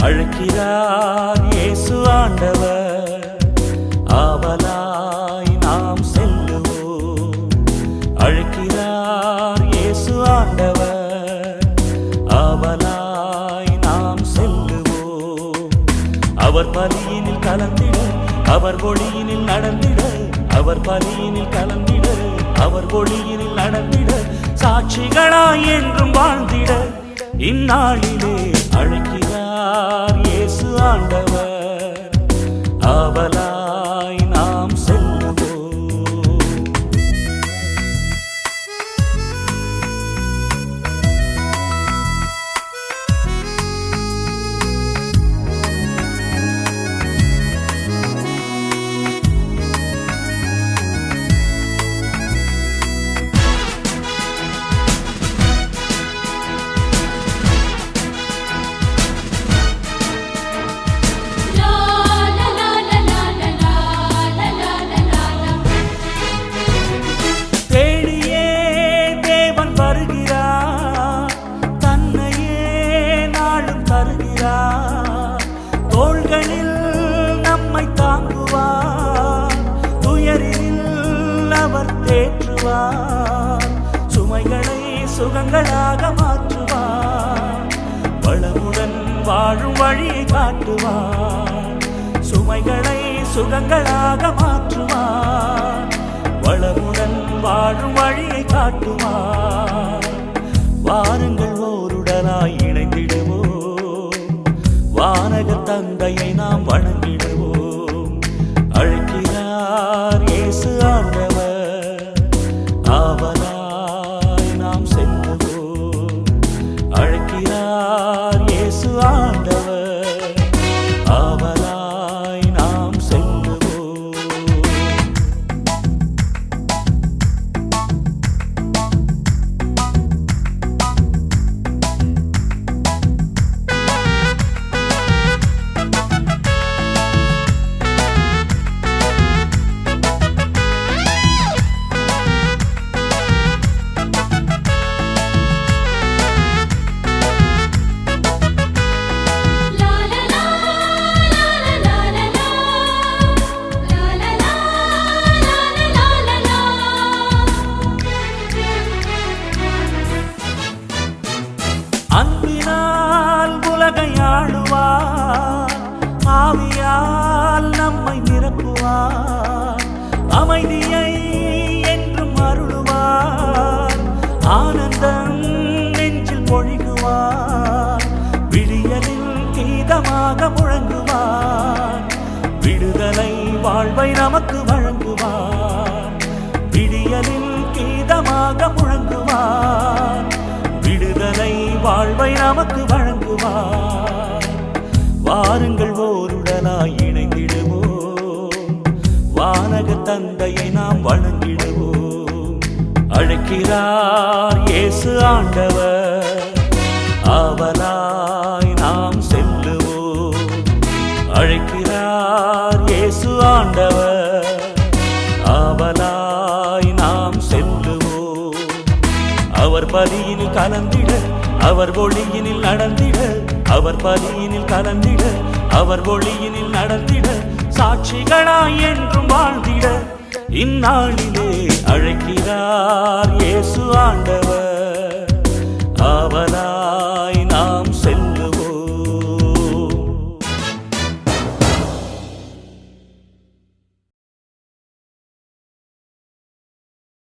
அழைக்கிறார் இயேசு ஆண்டவர், ஆவலாய் நாம் செல்லுவோம். அழைக்கிறார் இயேசு ஆண்டவர், ஆவலாய் நாம் செல்லுவோம். அவர் பலியினில் கலந்திட, அவர் ஒளியினில் நடந்திட, அவர் பலியினில் கலந்திட, அவர் ஒளியினில் நடந்திட, சாட்சிகளாய் என்றும் வாழ்ந்திட இந்நாளிலே அழைக்கிறார் இயேசு ஆண்டவர், ஆவலாய் நாம் செல்லுவோம். தோள்களில் நம்மை தாங்குவார், துயரில் அவர் தேற்றுவார், சுமைகளை சுகங்களாக மாற்றுவார், வளமுடன் வாழும் வழியை காட்டுவார், சுமைகளை சுகங்களாக மாற்றுவார், வளமுடன் வாழும் வழியை காட்டுவார். வாருங்கள் ஓருடனாய் இணைந்திடுவோம், வானக தந்தையை நாம் வணங்கிடுவோம். அழைக்கிறார் இயேசு ஆண்டவர், ஆவலாய் நாம் செல்லுவோம். அழைக்கிறார் இயேசு ஆண்டவர், ஆவலாய் நாம் செல்லுவோம். அன்பினால் உலகை ஆளுவார், ஆவியால் நம்மை நிரப்புவார், அமைதியை என்றும் அருளுவார், ஆனந்தம் நெஞ்சில் பொழிகுவார், விடியலில் கீதமாக முழங்குவார், விடுதலை வாழ்வை நமக்கு வழங்குவார், விடியலில் கீதமாக முழங்குவார், விடுதலை வாழ்வை நமக்கு வழங்குவார். வாருங்கள் ஓருடனாய் இணைந்திடுவோம், வானக தந்தையை நாம் வணங்கிடுவோம். அழைக்கிறார் இயேசு ஆண்டவர், ஆவலாய் நாம் செல்லுவோம். அழைக்கிறார் இயேசு ஆண்டவர், ஆவலாய் நாம் செல்லுவோம். அவர் பலியினில் கலந்திட, அவர் ஒளியினில் நடந்திட, அவர் பலியினில் கலந்திட, அவர் ஒளியினில் நடந்திட, சாட்சிகளாய் என்றும் வாழ்ந்திட இந்நாளிலே அழைக்கிறார் இயேசு ஆண்டவர்.